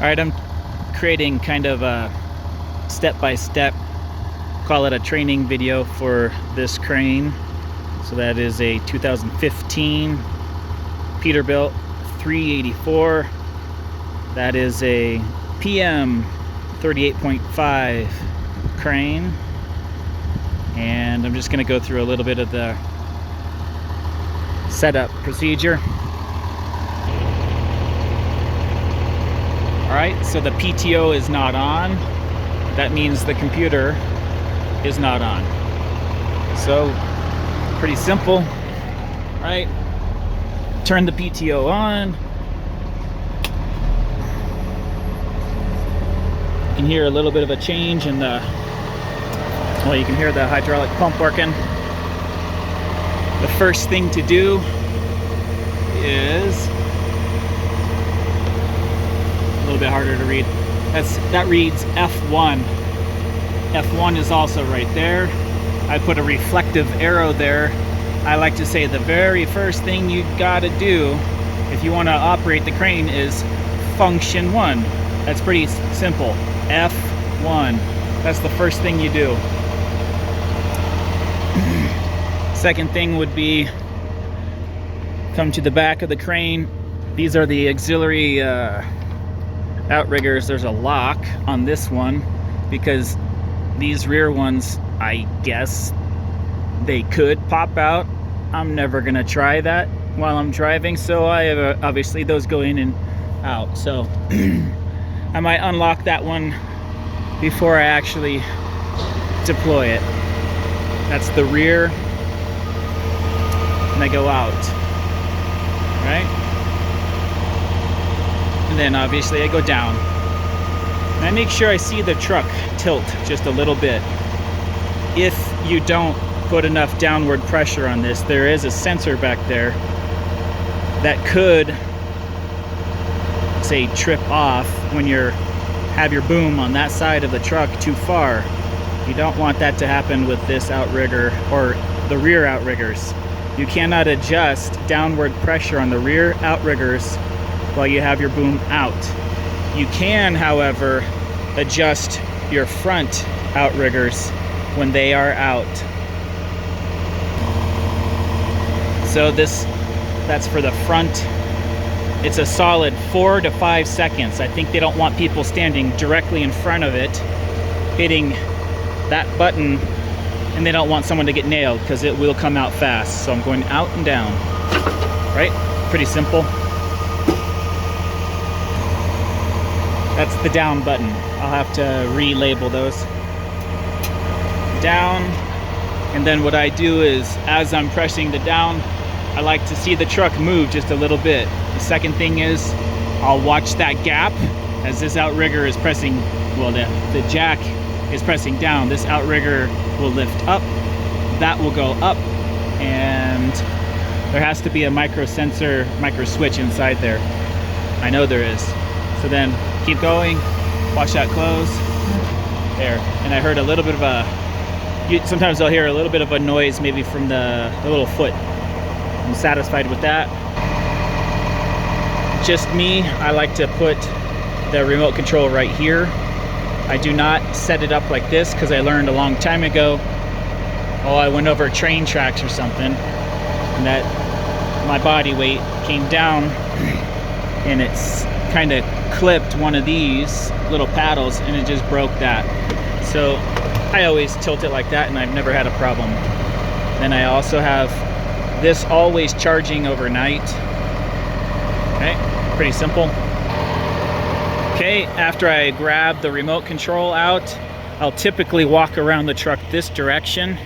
Alright, I'm creating kind of a step-by-step, call it a training video for this crane. So that is a 2015 Peterbilt 384. That is a PM 38.5 crane. And I'm just going to go through a little bit of the setup procedure. Alright, so the PTO is not on. That means the computer is not on. So, pretty simple, right? Turn the PTO on. You can hear a little bit of a change in the, well, you can hear the hydraulic pump working. The first thing to do is a little bit harder to read. That reads F1. F1 is also right there. I put a reflective arrow there. I like to say the very first thing you gotta do if you want to operate the crane is function 1. That's pretty simple. F1. That's the first thing you do. Second thing would be come to the back of the crane. These are the auxiliary outriggers. There's a lock on this one because these rear ones, I guess they could pop out. I'm never gonna try that while I'm driving, so I have obviously those go in and out. So I might unlock that one before I actually deploy it. That's the rear, and I go out, right? And then obviously I go down. And I make sure I see the truck tilt just a little bit. If you don't put enough downward pressure on this, there is a sensor back there that could, say, trip off when you have your boom on that side of the truck too far. You don't want that to happen with this outrigger or the rear outriggers. You cannot adjust downward pressure on the rear outriggers while you have your boom out. You can, however, adjust your front outriggers when they are out. So that's for the front. It's a solid 4 to 5 seconds. I think they don't want people standing directly in front of it, hitting that button, and they don't want someone to get nailed because it will come out fast. So I'm going out and down, right? Pretty simple. That's the down button. I'll have to relabel those. Down, and then what I do is, as I'm pressing the down, I like to see the truck move just a little bit. The second thing is, I'll watch that gap as this outrigger is pressing, well, the jack is pressing down. This outrigger will lift up, that will go up, and there has to be a micro sensor, micro switch inside there. I know there is. So then keep going, watch that close, there. And I heard a little bit of sometimes I'll hear a little bit of a noise maybe from the little foot. I'm satisfied with that. Just me, I like to put the remote control right here. I do not set it up like this because I learned a long time ago, I went over train tracks or something, and that my body weight came down and it's kind of clipped one of these little paddles and it just broke that. So I always tilt it like that and I've never had a problem. Then I also have this always charging overnight. Okay, pretty simple. Okay, after I grab the remote control out, I'll typically walk around the truck this direction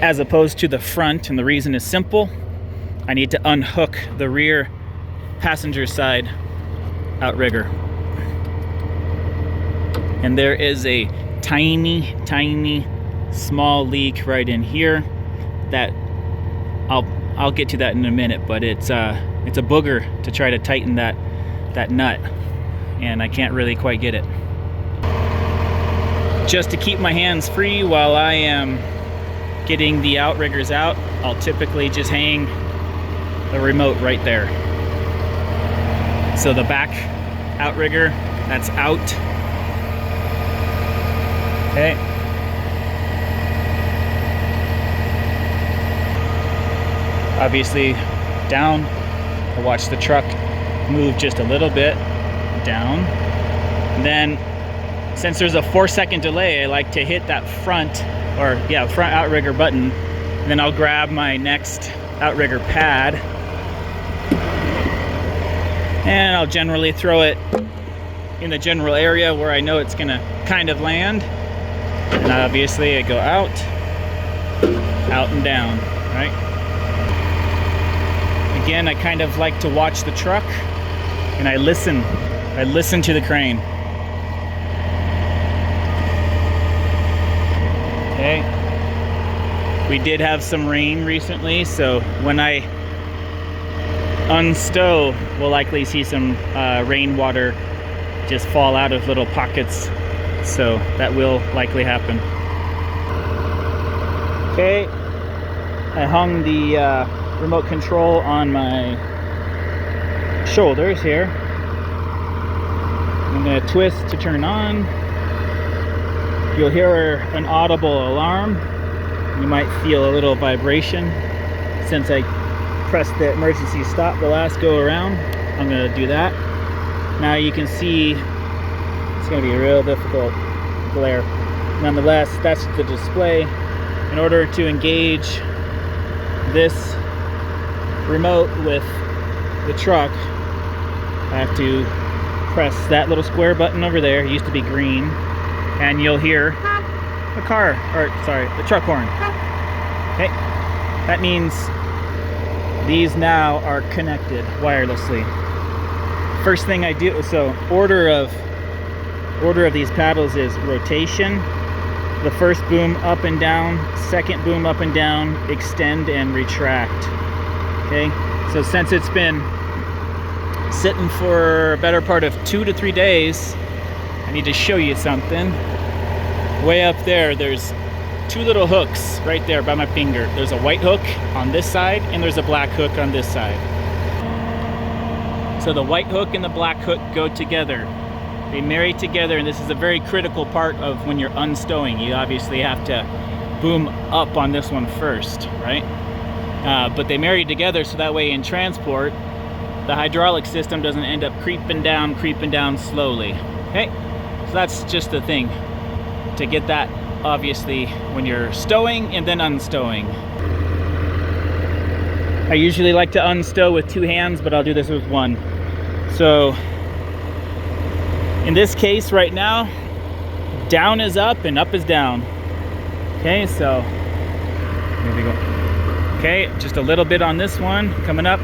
as opposed to the front, and the reason is simple. I need to unhook the rear passenger side outrigger. And there is a tiny, tiny, small leak right in here that I'll get to that in a minute, but it's a booger to try to tighten that nut, and I can't really quite get it. Just to keep my hands free while I am getting the outriggers out, I'll typically just hang the remote right there. So the back outrigger. That's out. Okay. Obviously down. I watch the truck move just a little bit down. And then since there's a 4-second delay, I like to hit that front outrigger button. And then I'll grab my next outrigger pad. And I'll generally throw it in the general area where I know it's gonna kind of land. And obviously I go out and down, right? Again, I kind of like to watch the truck and I listen to the crane. Okay. We did have some rain recently, so when I unstow, we'll likely see some rainwater just fall out of little pockets. So that will likely happen. Okay, I hung the remote control on my shoulders here. I'm gonna twist to turn on. You'll hear an audible alarm. You might feel a little vibration. Since I pressed the emergency stop the last go around, I'm gonna do that. Now you can see it's gonna be a real difficult glare. Nonetheless, that's the display. In order to engage this remote with the truck, I have to press that little square button over there. It used to be green, and you'll hear the truck horn. Okay, that means these now are connected wirelessly. First thing I do, so order of these paddles is rotation. The first boom up and down, second boom up and down, extend and retract. Okay, so since it's been sitting for a better part of 2 to 3 days, I need to show you something. Way up there, there's 2 little hooks right there by my finger. There's a white hook on this side and there's a black hook on this side. So the white hook and the black hook go together. They marry together, and this is a very critical part of when you're unstowing. You obviously have to boom up on this one first, right? But they marry together so that way in transport, the hydraulic system doesn't end up creeping down slowly. Okay, so that's just the thing. To get that, obviously, when you're stowing and then unstowing. I usually like to unstow with 2 hands, but I'll do this with 1. So, in this case right now, down is up and up is down. Okay, so here we go. Okay, just a little bit on this one, coming up.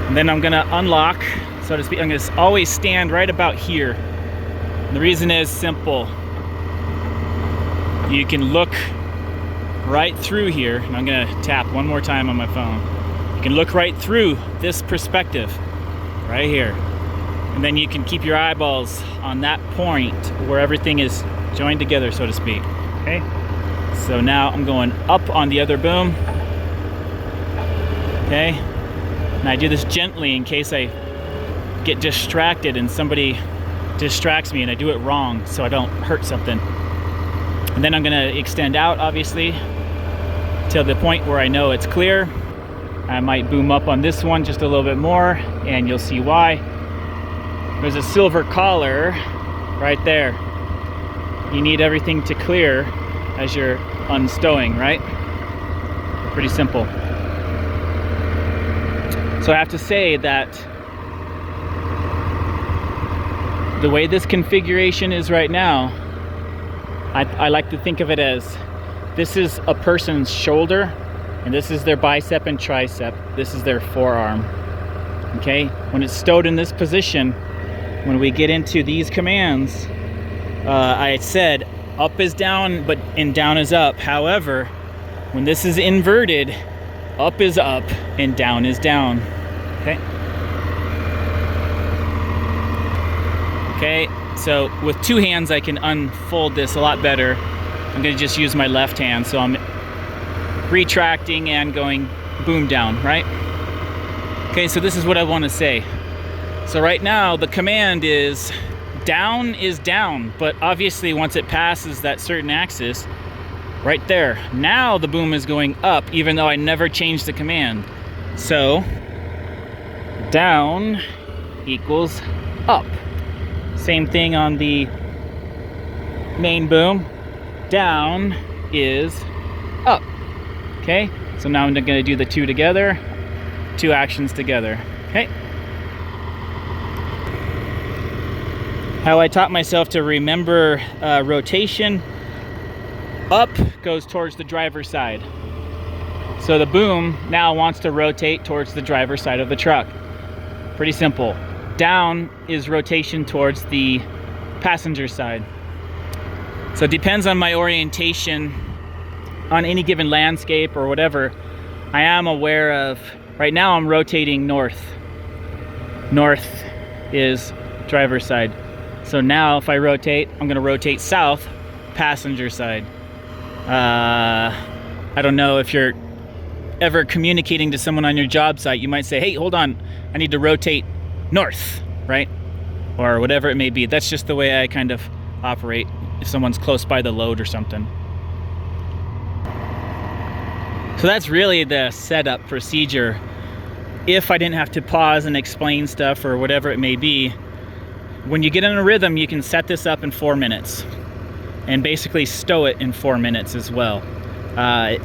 And then I'm gonna unlock, so to speak. I'm gonna always stand right about here. And the reason is simple. You can look right through here, and I'm gonna tap one more time on my phone. You can look right through this perspective, right here. And then you can keep your eyeballs on that point where everything is joined together, so to speak. Okay? So now I'm going up on the other boom. Okay? And I do this gently in case I get distracted and somebody distracts me and I do it wrong so I don't hurt something. And then I'm gonna extend out, obviously, till the point where I know it's clear. I might boom up on this one just a little bit more, and you'll see why. There's a silver collar right there. You need everything to clear as you're unstowing, right? Pretty simple. So I have to say that the way this configuration is right now, I like to think of it as this is a person's shoulder, and this is their bicep and tricep. This is their forearm. Okay? When it's stowed in this position, when we get into these commands, I said up is down, and down is up. However, when this is inverted, up is up and down is down. Okay? Okay, so with 2 hands I can unfold this a lot better. I'm gonna just use my left hand, so I'm retracting and going boom down, right? Okay, so this is what I want to say. So right now the command is down, but obviously once it passes that certain axis right there, now the boom is going up even though I never changed the command. So down equals up. Same thing on the main boom. Down is up. Okay, so now I'm going to do the two together, two actions together. Okay. How I taught myself to remember rotation: up goes towards the driver's side. So the boom now wants to rotate towards the driver's side of the truck. Pretty simple. Down is rotation towards the passenger side. So it depends on my orientation on any given landscape or whatever. I am aware of, right now I'm rotating north. North is driver's side. So now if I rotate, I'm going to rotate south, passenger side. I don't know if you're ever communicating to someone on your job site, you might say, hey, hold on, I need to rotate north, right? Or whatever it may be. That's just the way I kind of operate if someone's close by the load or something. So that's really the setup procedure. If I didn't have to pause and explain stuff or whatever it may be, when you get in a rhythm, you can set this up in 4 minutes and basically stow it in 4 minutes as well.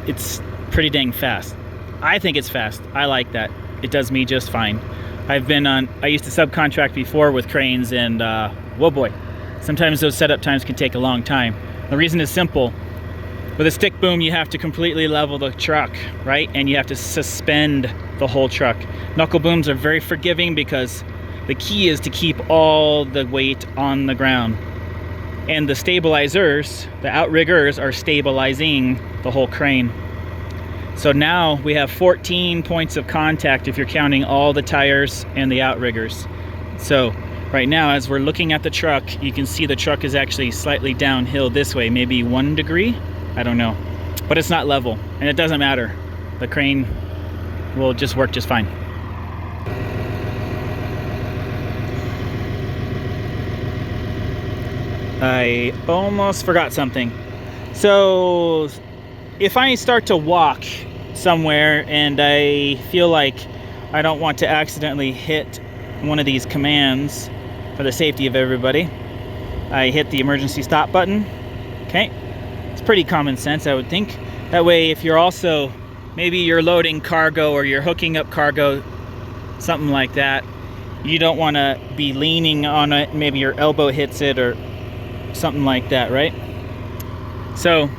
It's pretty dang fast. I think it's fast. I like that. It does me just fine. I used to subcontract before with cranes, and whoa boy, sometimes those setup times can take a long time. The reason is simple. With a stick boom, you have to completely level the truck, right? And you have to suspend the whole truck. Knuckle booms are very forgiving because the key is to keep all the weight on the ground. And the stabilizers, the outriggers, are stabilizing the whole crane. So now we have 14 points of contact if you're counting all the tires and the outriggers. So right now, as we're looking at the truck, you can see the truck is actually slightly downhill this way, maybe 1 degree. I don't know, but it's not level, and it doesn't matter. The crane will just work just fine. I almost forgot something. So if I start to walk somewhere and I feel like I don't want to accidentally hit one of these commands for the safety of everybody, I hit the emergency stop button. Okay. It's pretty common sense, I would think. That way, if you're also, maybe you're loading cargo or you're hooking up cargo, something like that, you don't want to be leaning on it, maybe your elbow hits it or something like that, right? So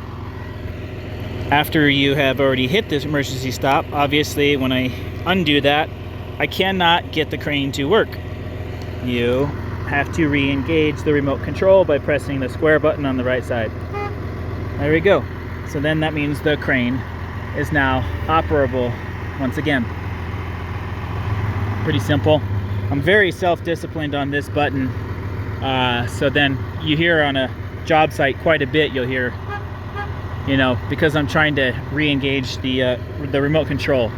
after you have already hit this emergency stop, obviously when I undo that, I cannot get the crane to work. You have to re-engage the remote control by pressing the square button on the right side. There we go. So then that means the crane is now operable once again. Pretty simple. I'm very self-disciplined on this button. So then you hear on a job site quite a bit, you'll hear, because I'm trying to re-engage the remote control.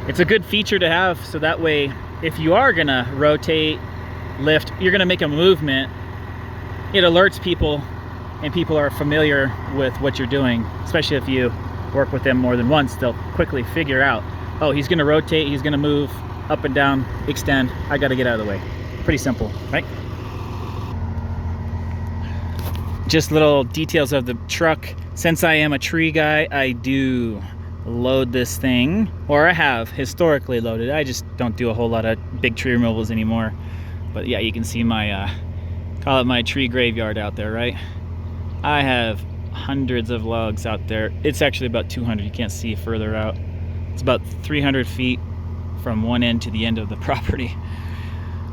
It's a good feature to have, so that way if you are gonna rotate, lift, you're gonna make a movement, it alerts people and people are familiar with what you're doing. Especially if you work with them more than once, they'll quickly figure out, oh, he's gonna rotate, he's gonna move up and down, extend, I gotta get out of the way. Pretty simple, right? Just little details of the truck. Since I am a tree guy, I do load this thing, or I have historically loaded. I just don't do a whole lot of big tree removals anymore. But yeah, you can see my, call it my tree graveyard out there, right? I have hundreds of logs out there. It's actually about 200, you can't see further out. It's about 300 feet from one end to the end of the property.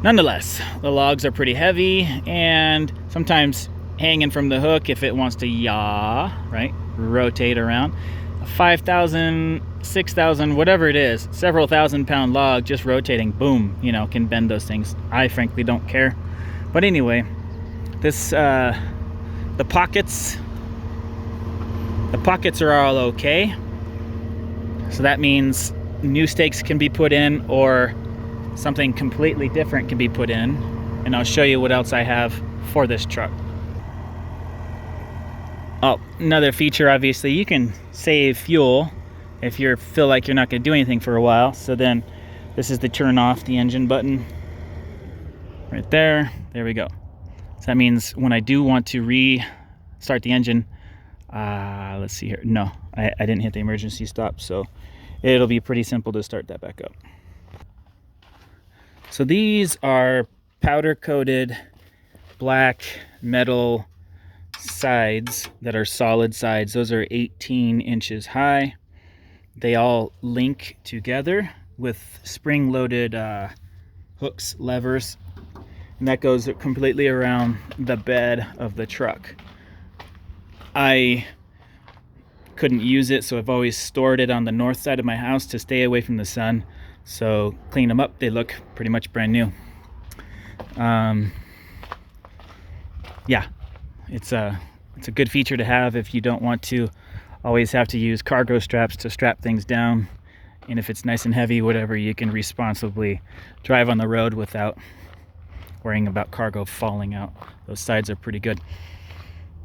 Nonetheless, the logs are pretty heavy, and sometimes hanging from the hook, if it wants to yaw, right, rotate around, 5,000, 6,000, whatever it is, several thousand-pound log just rotating, boom, can bend those things. I frankly don't care. But anyway, this the pockets are all okay. So that means new stakes can be put in, or something completely different can be put in, and I'll show you what else I have for this truck. Oh, another feature, obviously, you can save fuel if you feel like you're not going to do anything for a while. So then this is the turn off the engine button right there. There we go. So that means when I do want to restart the engine, let's see here. No, I didn't hit the emergency stop, so it'll be pretty simple to start that back up. So these are powder coated black metal sides that are solid sides. Those are 18 inches high. They all link together with spring-loaded hooks, levers, and that goes completely around the bed of the truck. I couldn't use it, so I've always stored it on the north side of my house to stay away from the sun. So clean them up, they look pretty much brand new. Yeah, it's a good feature to have if you don't want to always have to use cargo straps to strap things down. And if it's nice and heavy, whatever, you can responsibly drive on the road without worrying about cargo falling out. Those sides are pretty good.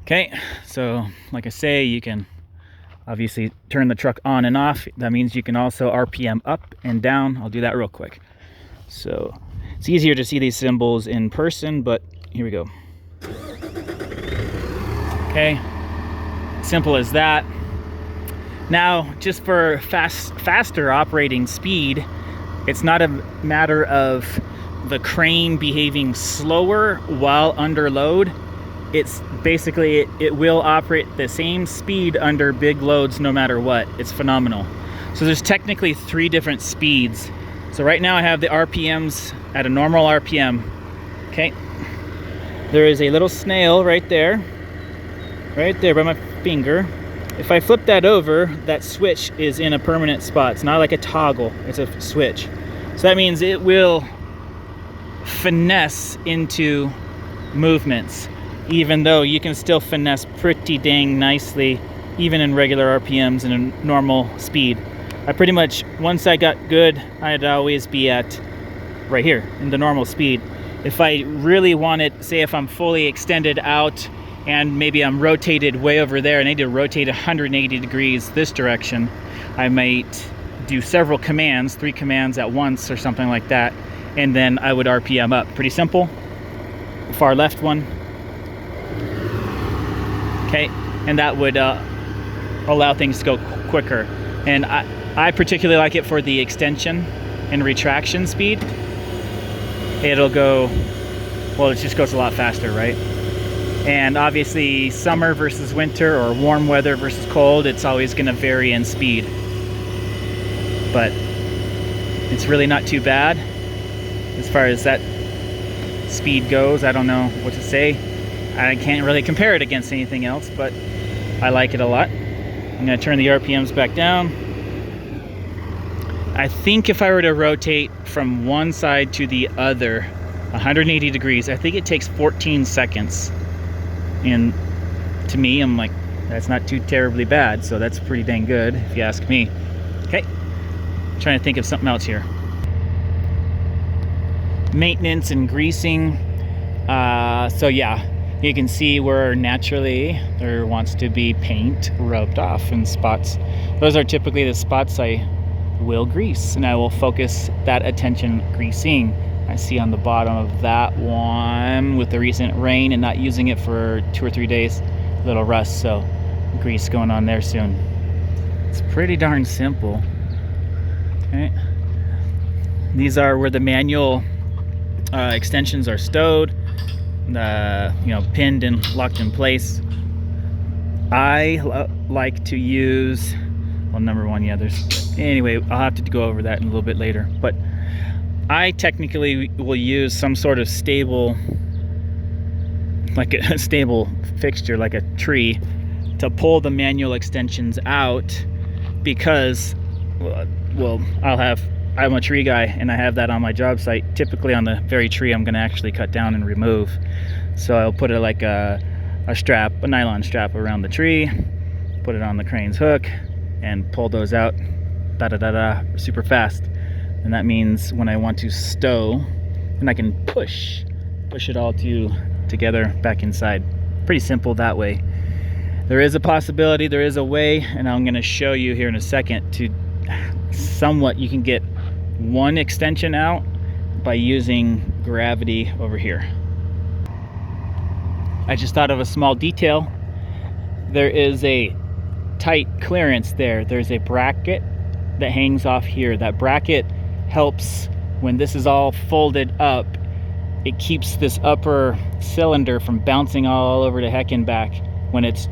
Okay, so like I say, you can obviously turn the truck on and off. That means you can also RPM up and down. I'll do that real quick. So it's easier to see these symbols in person, but here we go. Okay, simple as that. Now, just for faster operating speed, it's not a matter of the crane behaving slower while under load. It's basically, it will operate the same speed under big loads no matter what. It's phenomenal. So there's technically 3 different speeds. So right now I have the RPMs at a normal RPM. Okay. There is a little snail right there by my finger. If I flip that over, that switch is in a permanent spot. It's not like a toggle, it's a switch. So that means it will finesse into movements, even though you can still finesse pretty dang nicely, even in regular RPMs and a normal speed. I pretty much, once I got good, I'd always be at right here in the normal speed. If I really wanted, say if I'm fully extended out and maybe I'm rotated way over there and I need to rotate 180 degrees this direction, I might do several commands, 3 commands at once or something like that, and then I would RPM up. Pretty simple. The far left one. Okay, and that would allow things to go quicker. And I particularly like it for the extension and retraction speed. It'll go, well, it just goes a lot faster, right? And obviously summer versus winter or warm weather versus cold, it's always going to vary in speed. But it's really not too bad as far as that speed goes. I don't know what to say. I can't really compare it against anything else, but I like it a lot. I'm going to turn the RPMs back down. I think if I were to rotate from one side to the other 180 degrees, I think it takes 14 seconds. And to me, I'm like, that's not too terribly bad, so that's pretty dang good if you ask me. Okay, trying to think of something else here. Maintenance and greasing. So yeah, you can see where naturally there wants to be paint rubbed off in spots. Those are typically the spots I will grease, and I will focus that attention greasing. I see on the bottom of that one with the recent rain and not using it for 2 or 3 days, a little rust, so grease going on there soon. It's pretty darn simple. Okay, these are where the manual extensions are stowed, pinned and locked in place. I like to use, well, number one, yeah, anyway, I'll have to go over that in a little bit later, but I technically will use some sort of stable, like a stable fixture, like a tree, to pull the manual extensions out, because, well, I'm a tree guy and I have that on my job site, typically on the very tree I'm going to actually cut down and remove. So I'll put it like a nylon strap around the tree, put it on the crane's hook, and pull those out, super fast. And that means when I want to stow, and I can push it all together back inside. Pretty simple that way. There is a possibility, there is a way, and I'm going to show you here in a second to somewhat you can get one extension out by using gravity over here. I just thought of a small detail. There is a tight clearance there. There's a bracket that hangs off here. That bracket helps when this is all folded up. It keeps this upper cylinder from bouncing all over the heck and back when it's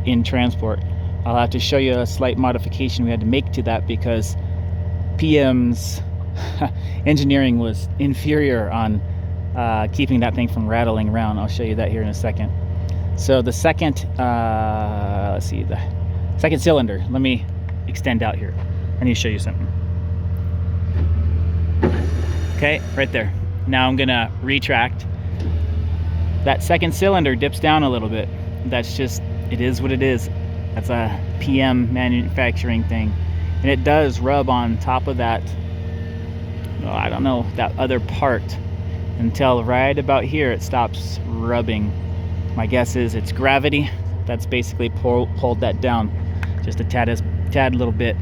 in transport. I'll have to show you a slight modification we had to make to that because PM's engineering was inferior on keeping that thing from rattling around. I'll show you that here in a second. So the second, let's see, the second cylinder, let me extend out here. I need to show you something. Okay, right there. Now I'm gonna retract. That second cylinder dips down a little bit. That's just, it is what it is. That's a PM manufacturing thing. And it does rub on top of that, well, I don't know, that other part until right about here it stops rubbing. My guess is it's gravity that's basically pulled that down just a tad little bit.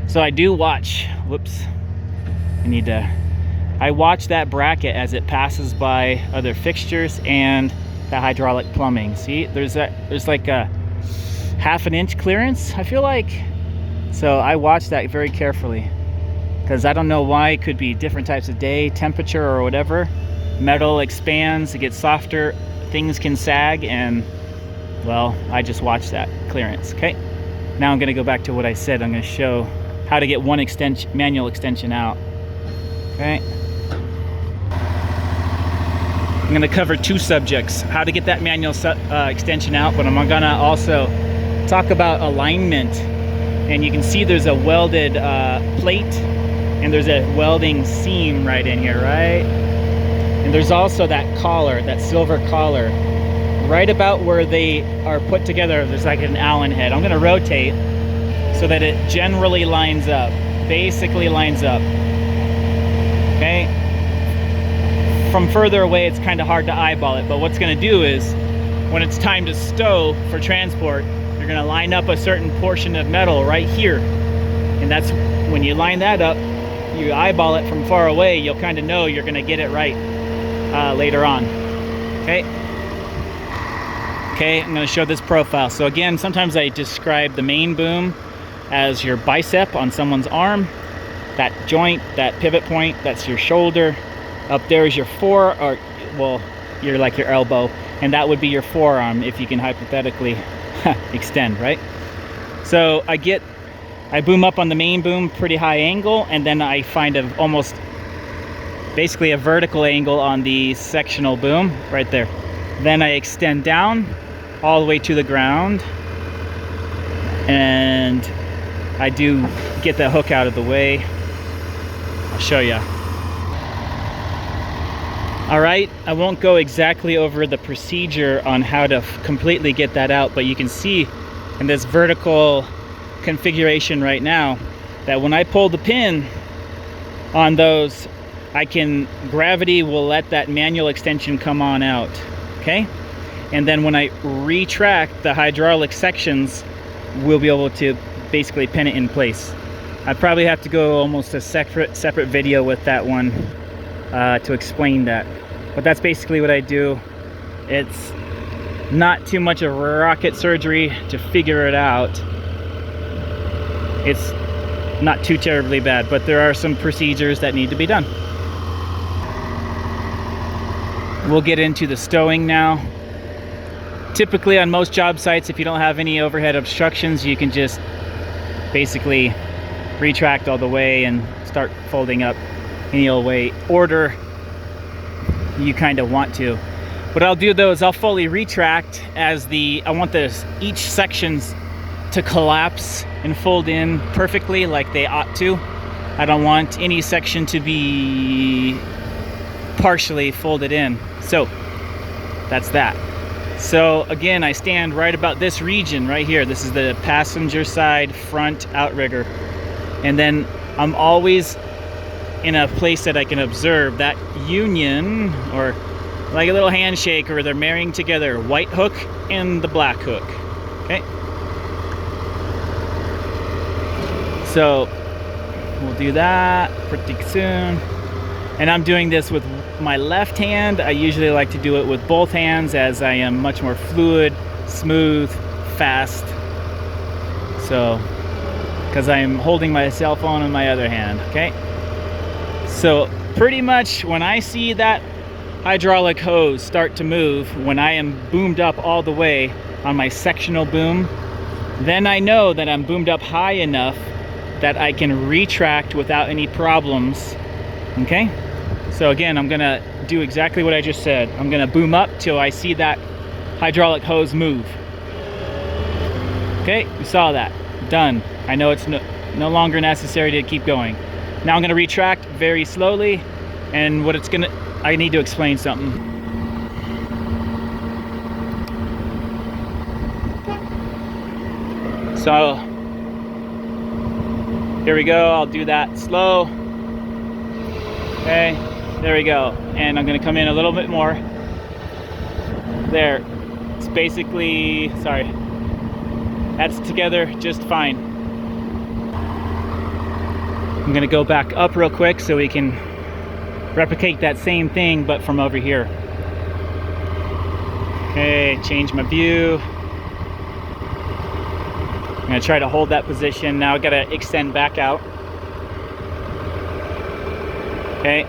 So I do watch, whoops, I watch that bracket as it passes by other fixtures and the hydraulic plumbing. See, there's like a half an inch clearance, I feel like. So I watch that very carefully because I don't know why. It could be different types of day, temperature or whatever. Metal expands, it gets softer, things can sag, and well, I just watch that clearance. Okay, now I'm gonna go back to what I said. I'm gonna show how to get one manual extension out. Okay, I'm going to cover two subjects: how to get that manual extension out, but I'm going to also talk about alignment. And you can see there's a welded plate and there's a welding seam right in here, right? And there's also that collar, that silver collar, right about where they are put together. There's like an Allen head. I'm going to rotate so that it generally lines up, basically lines up. Okay, from further away it's kind of hard to eyeball it, but what's going to do is when it's time to stow for transport, you're going to line up a certain portion of metal right here, and that's when you line that up, you eyeball it from far away, you'll kind of know you're going to get it right later on. Okay, I'm going to show this profile. So again, sometimes I describe the main boom as your bicep on someone's arm. That joint, that pivot point, that's your shoulder. Up there is your you're like your elbow, and that would be your forearm if you can hypothetically extend, right? So I boom up on the main boom, pretty high angle, and then I find almost basically a vertical angle on the sectional boom right there. Then I extend down all the way to the ground, and I do get that hook out of the way. I'll show you. All right, I won't go exactly over the procedure on how to completely get that out, but you can see in this vertical configuration right now that when I pull the pin on those, gravity will let that manual extension come on out, okay? And then when I retract the hydraulic sections, we'll be able to basically pin it in place. I probably have to go almost a separate video with that one to explain that. But that's basically what I do. It's not too much of rocket surgery to figure it out. It's not too terribly bad, but there are some procedures that need to be done. We'll get into the stowing now. Typically on most job sites, if you don't have any overhead obstructions, you can just basically retract all the way and start folding up any old way, order you kind of want to. What I'll do though is I'll fully retract as I want each sections to collapse and fold in perfectly like they ought to. I don't want any section to be partially folded in. So that's that. So again, I stand right about this region right here. This is the passenger side front outrigger. And then I'm always in a place that I can observe that union, or like a little handshake, or they're marrying together, white hook and the black hook. Okay, so we'll do that pretty soon. And I'm doing this with my left hand. I usually like to do it with both hands, as I am much more fluid, smooth, fast. So, because I'm holding my cell phone in my other hand, okay? So pretty much when I see that hydraulic hose start to move, when I am boomed up all the way on my sectional boom, then I know that I'm boomed up high enough that I can retract without any problems. Okay, so again, I'm gonna do exactly what I just said. I'm gonna boom up till I see that hydraulic hose move. Okay, you saw that. Done. I know it's no longer necessary to keep going. Now I'm gonna retract very slowly, and what it's gonna, I need to explain something. So here we go. I'll do that slow. Okay, there we go. And I'm gonna come in a little bit more. There. It's basically, sorry, that's together just fine. I'm gonna go back up real quick so we can replicate that same thing, but from over here. Okay, change my view. I'm gonna try to hold that position. Now I gotta extend back out. Okay,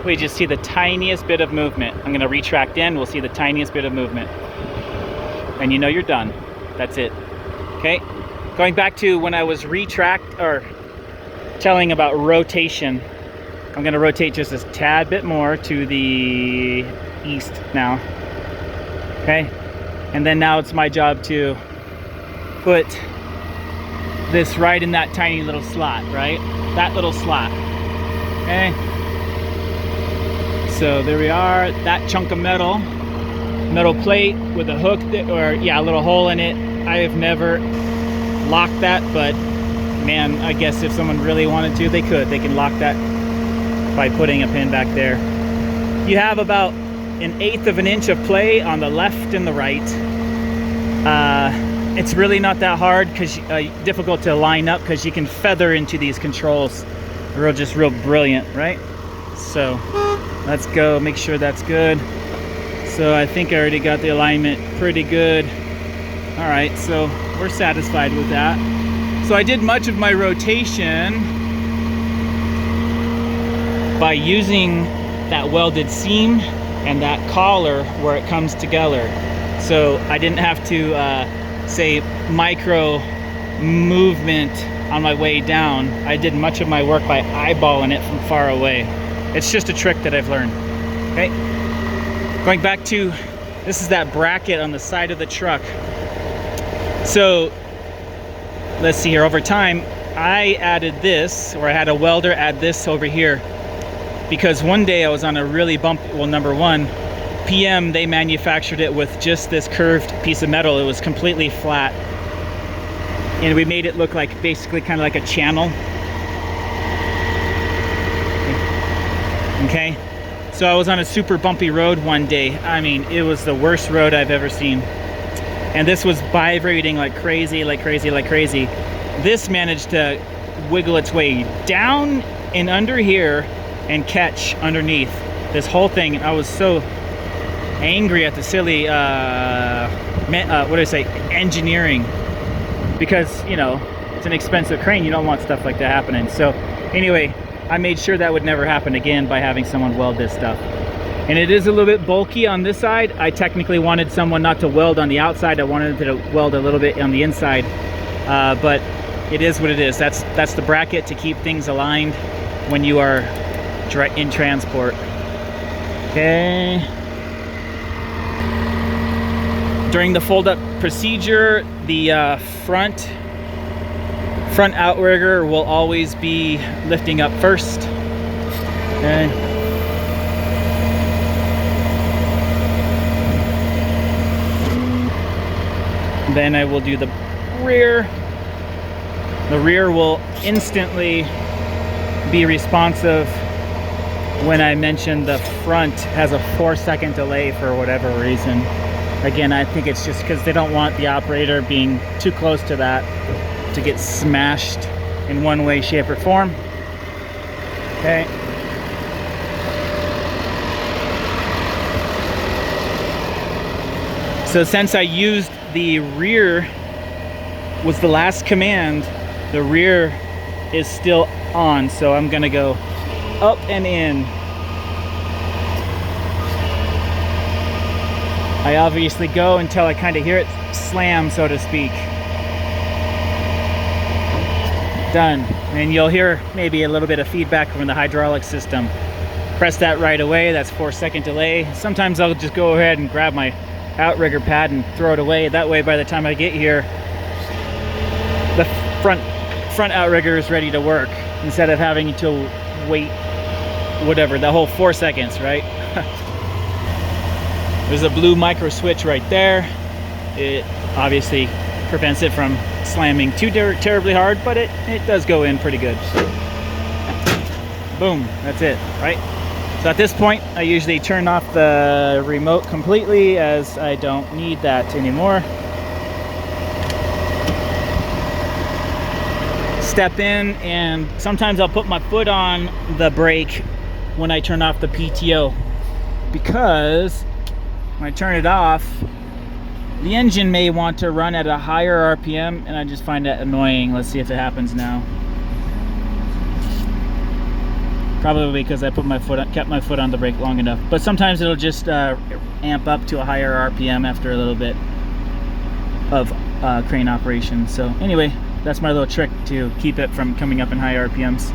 we just see the tiniest bit of movement. I'm gonna retract in, we'll see the tiniest bit of movement. And you know you're done. That's it. Okay, going back to when I was telling about rotation, I'm gonna rotate just a tad bit more to the east now. Okay, and then now it's my job to put this right in that tiny little slot, right? That little slot, okay? So there we are, that chunk of metal plate with a hook, a little hole in it. I have never locked that, but man, I guess if someone really wanted to, they can lock that by putting a pin back there. You have about 1/8 of an inch of play on the left and the right. It's really not that hard, because difficult to line up, because you can feather into these controls. They're just real brilliant, right? So let's go, make sure that's good. So I think I already got the alignment pretty good. All right, so we're satisfied with that. So I did much of my rotation by using that welded seam and that collar where it comes together. So I didn't have to say micro movement on my way down. I did much of my work by eyeballing it from far away. It's just a trick that I've learned. Okay, going back to, this is that bracket on the side of the truck. So let's see here, over time I added this, or I had a welder add this over here, because one day I was on a really bumpy, well, number one, PM, they manufactured it with just this curved piece of metal. It was completely flat, and we made it look like basically kind of like a channel. Okay, so I was on a super bumpy road one day. I mean, it was the worst road I've ever seen, and this was vibrating like crazy, like crazy, like crazy. This managed to wiggle its way down and under here and catch underneath this whole thing. I was so angry at the silly what do I say, engineering, because, you know, it's an expensive crane. You don't want stuff like that happening. So anyway, I made sure that would never happen again by having someone weld this stuff. And it is a little bit bulky on this side. I technically wanted someone not to weld on the outside. I wanted to weld a little bit on the inside, but it is what it is. That's the bracket to keep things aligned when you are in transport. Okay. During the fold-up procedure, the front outrigger will always be lifting up first. Okay. Then I will do the rear. The rear will instantly be responsive when I mentioned the front has a 4-second delay for whatever reason. Again, I think it's just because they don't want the operator being too close to that to get smashed in one way, shape, or form. Okay. So since I used the rear was the last command, the rear is still on, so I'm gonna go up and in. I obviously go until I kind of hear it slam, so to speak. Done. And you'll hear maybe a little bit of feedback from the hydraulic system. Press that right away, that's 4-second delay. Sometimes I'll just go ahead and grab my outrigger pad and throw it away. That way by the time I get here, the front outrigger is ready to work instead of having to wait whatever, the whole 4 seconds, right? There's a blue micro switch right there. It obviously prevents it from slamming too terribly hard, but it does go in pretty good. Boom, that's it, right? So at this point, I usually turn off the remote completely as I don't need that anymore. Step in, and sometimes I'll put my foot on the brake when I turn off the PTO, because when I turn it off, the engine may want to run at a higher RPM, and I just find that annoying. Let's see if it happens now. Probably because I kept my foot on the brake long enough. But sometimes it'll just amp up to a higher RPM after a little bit of crane operation. So anyway, that's my little trick to keep it from coming up in high RPMs.